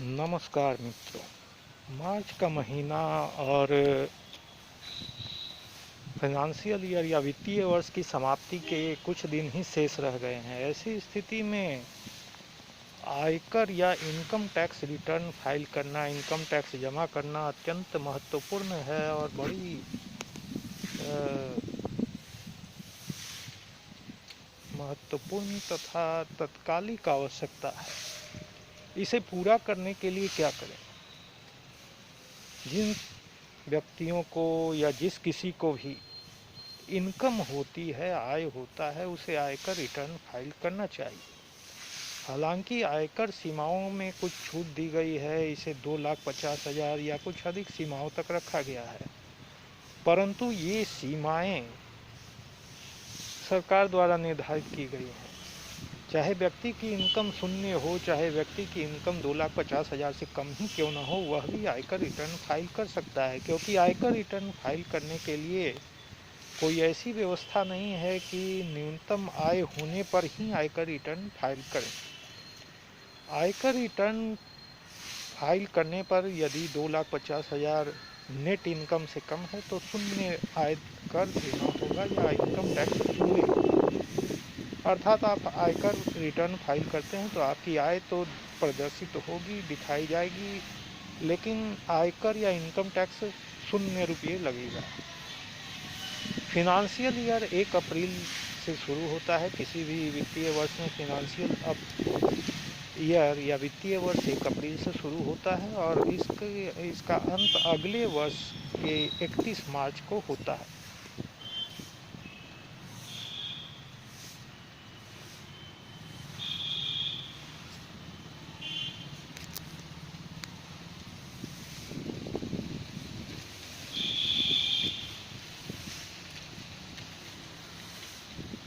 नमस्कार मित्रों। मार्च का महीना और फाइनेंशियल ईयर या वित्तीय वर्ष की समाप्ति के कुछ दिन ही शेष रह गए हैं। ऐसी स्थिति में आयकर या इनकम टैक्स रिटर्न फाइल करना, इनकम टैक्स जमा करना अत्यंत महत्वपूर्ण है और बड़ी महत्वपूर्ण तथा तत्कालिक आवश्यकता है। इसे पूरा करने के लिए क्या करें? जिन व्यक्तियों को या जिस किसी को भी इनकम होती है, आय होता है, उसे आयकर रिटर्न फाइल करना चाहिए। हालांकि आयकर सीमाओं में कुछ छूट दी गई है, इसे 2,50,000 या कुछ अधिक सीमाओं तक रखा गया है, परंतु ये सीमाएं सरकार द्वारा निर्धारित की गई हैं। चाहे व्यक्ति की इनकम शून्य हो, चाहे व्यक्ति की इनकम 2,50,000 से कम ही क्यों ना हो, वह भी आयकर रिटर्न फाइल कर सकता है, क्योंकि आयकर रिटर्न फाइल करने के लिए कोई ऐसी व्यवस्था नहीं है कि न्यूनतम आय होने पर ही आयकर रिटर्न फाइल करें। आयकर रिटर्न फाइल करने पर यदि 2,50,000 नेट इनकम से कम है तो शून्य आयकर देना होगा या इनकम टैक्स शून्य। अर्थात आप आयकर रिटर्न फाइल करते हैं तो आपकी आय तो प्रदर्शित होगी, दिखाई जाएगी, लेकिन आयकर या इनकम टैक्स ₹0 लगेगा। फिनांशियल ईयर 1 अप्रैल से शुरू होता है। किसी भी वित्तीय वर्ष में फिनांशियल ईयर या वित्तीय वर्ष 1 अप्रैल से शुरू होता है और इसका अंत अगले वर्ष के 31 मार्च को होता है।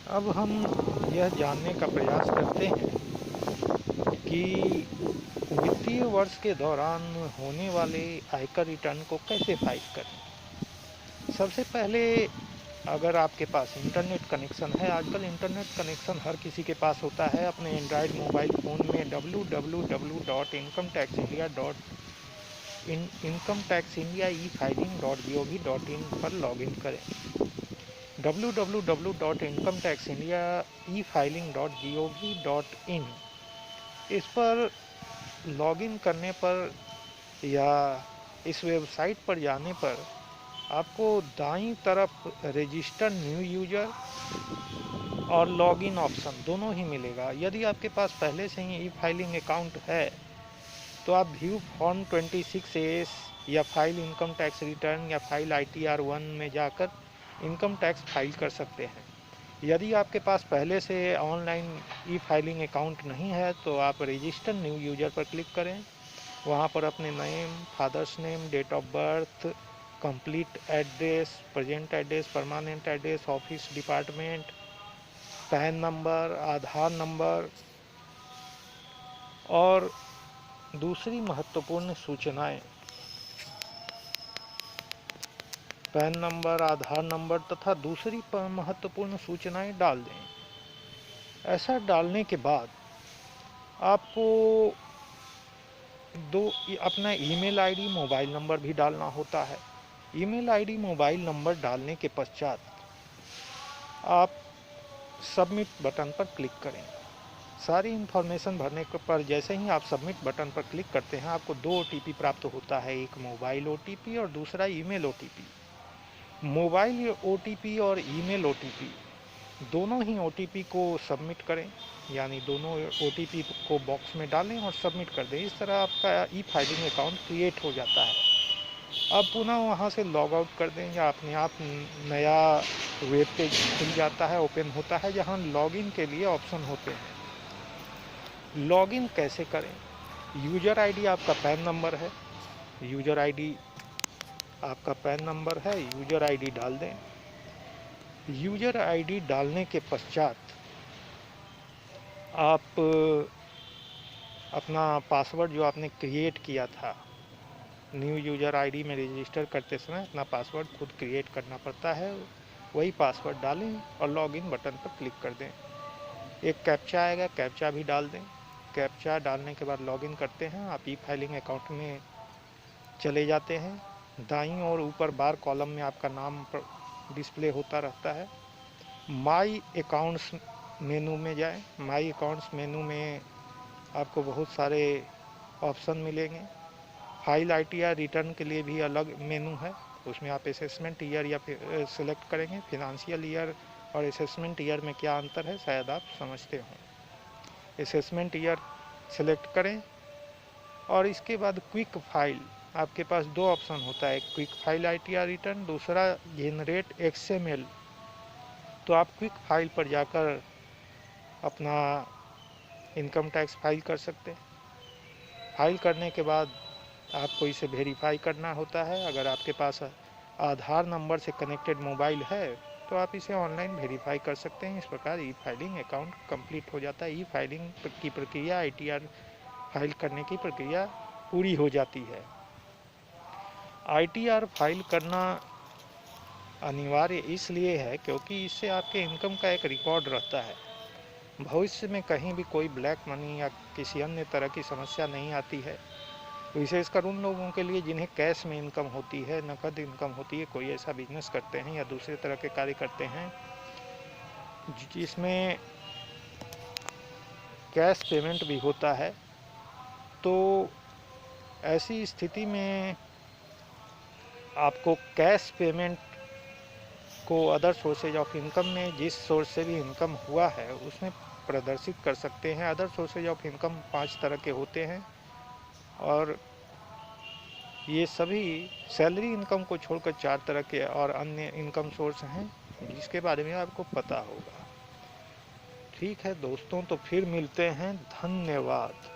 अब हम यह जानने का प्रयास करते हैं कि वित्तीय वर्ष के दौरान होने वाले आयकर रिटर्न को कैसे फाइल करें। सबसे पहले, अगर आपके पास इंटरनेट कनेक्शन है, आजकल इंटरनेट कनेक्शन हर किसी के पास होता है, अपने एंड्रॉयड मोबाइल फ़ोन में www.incometaxindia.incometaxindia.e-filing.gov.in पर लॉगिन करें। www.incometaxindia.e-filing.gov.in इस पर लॉगिन करने पर या इस वेबसाइट पर जाने पर आपको दाईं तरफ रजिस्टर न्यू यूजर और लॉगिन ऑप्शन दोनों ही मिलेगा। यदि आपके पास पहले से ही ई फाइलिंग अकाउंट है तो आप व्यू फॉर्म 26A या फाइल इनकम टैक्स रिटर्न या फाइल ITR 1 में जाकर इनकम टैक्स फाइल कर सकते हैं। यदि आपके पास पहले से ऑनलाइन ई फाइलिंग अकाउंट नहीं है तो आप रजिस्टर न्यू यूजर पर क्लिक करें। वहाँ पर अपने name, father's name, date of birth, complete address, present address, permanent address, office department, PAN number, Aadhaar number और दूसरी महत्वपूर्ण सूचनाएं, पैन नंबर, आधार नंबर तथा दूसरी महत्वपूर्ण सूचनाएं डाल दें। ऐसा डालने के बाद आपको अपना ईमेल आईडी, मोबाइल नंबर भी डालना होता है। ईमेल आईडी, मोबाइल नंबर डालने के पश्चात आप सबमिट बटन पर क्लिक करें। सारी इन्फॉर्मेशन भरने पर जैसे ही आप सबमिट बटन पर क्लिक करते हैं आपको 2 OTP प्राप्त होता है, एक मोबाइल OTP और दूसरा ईमेल OTP। मोबाइल OTP और ईमेल OTP दोनों ही OTP को सबमिट करें, यानी दोनों OTP को बॉक्स में डालें और सबमिट कर दें। इस तरह आपका ई फाइलिंग अकाउंट क्रिएट हो जाता है। अब पुनः वहाँ से लॉग आउट कर दें या अपने आप नया वेब पेज खुल जाता है, ओपन होता है, जहाँ लॉगिन के लिए ऑप्शन होते हैं। लॉगिन कैसे करें? यूजर आईडी आपका पैन नंबर है, यूजर आईडी आपका पैन नंबर है, यूजर आईडी डाल दें। यूजर आईडी डालने के पश्चात आप अपना पासवर्ड जो आपने क्रिएट किया था, न्यू यूजर आईडी में रजिस्टर करते समय अपना पासवर्ड खुद क्रिएट करना पड़ता है, वही पासवर्ड डालें और लॉगिन बटन पर क्लिक कर दें। एक कैप्चा आएगा, कैप्चा भी डाल दें। कैप्चा डालने के बाद लॉगिन करते हैं, आप ई फाइलिंग अकाउंट में चले जाते हैं। दाईं और ऊपर बार कॉलम में आपका नाम डिस्प्ले होता रहता है। माई अकाउंट्स मेनू में जाएं। माई अकाउंट्स मेनू में आपको बहुत सारे ऑप्शन मिलेंगे। फाइल ITR रिटर्न के लिए भी अलग मेनू है, उसमें आप असेसमेंट ईयर या फिर सिलेक्ट करेंगे। फिनेंशियल ईयर और असेसमेंट ईयर में क्या अंतर है शायद आप समझते हों। असेसमेंट ईयर सिलेक्ट करें और इसके बाद क्विक फाइल, आपके पास दो ऑप्शन होता है, क्विक फाइल ITR रिटर्न, दूसरा जनरेट XML। तो आप क्विक फाइल पर जाकर अपना इनकम टैक्स फाइल कर सकते हैं। फाइल करने के बाद आपको इसे वेरीफाई करना होता है। अगर आपके पास आधार नंबर से कनेक्टेड मोबाइल है तो आप इसे ऑनलाइन वेरीफाई कर सकते हैं। इस प्रकार ई फाइलिंग अकाउंट कंप्लीट हो जाता है। ई फाइलिंग की प्रक्रिया, ITR फाइल करने की प्रक्रिया पूरी हो जाती है। ITR फाइल करना अनिवार्य इसलिए है क्योंकि इससे आपके इनकम का एक रिकॉर्ड रहता है। भविष्य में कहीं भी कोई ब्लैक मनी या किसी अन्य तरह की समस्या नहीं आती है। विशेषकर उन लोगों के लिए जिन्हें कैश में इनकम होती है, नकद इनकम होती है, कोई ऐसा बिजनेस करते हैं या दूसरे तरह के कार्य करते हैं जिसमें कैश पेमेंट भी होता है। तो ऐसी स्थिति में आपको कैश पेमेंट को अदर सोर्सेज ऑफ इनकम में जिस सोर्स से भी इनकम हुआ है उसमें प्रदर्शित कर सकते हैं। अदर सोर्सेज ऑफ इनकम 5 तरह के होते हैं और ये सभी सैलरी इनकम को छोड़कर 4 तरह के और अन्य इनकम सोर्स हैं जिसके बारे में आपको पता होगा। ठीक है दोस्तों, तो फिर मिलते हैं। धन्यवाद।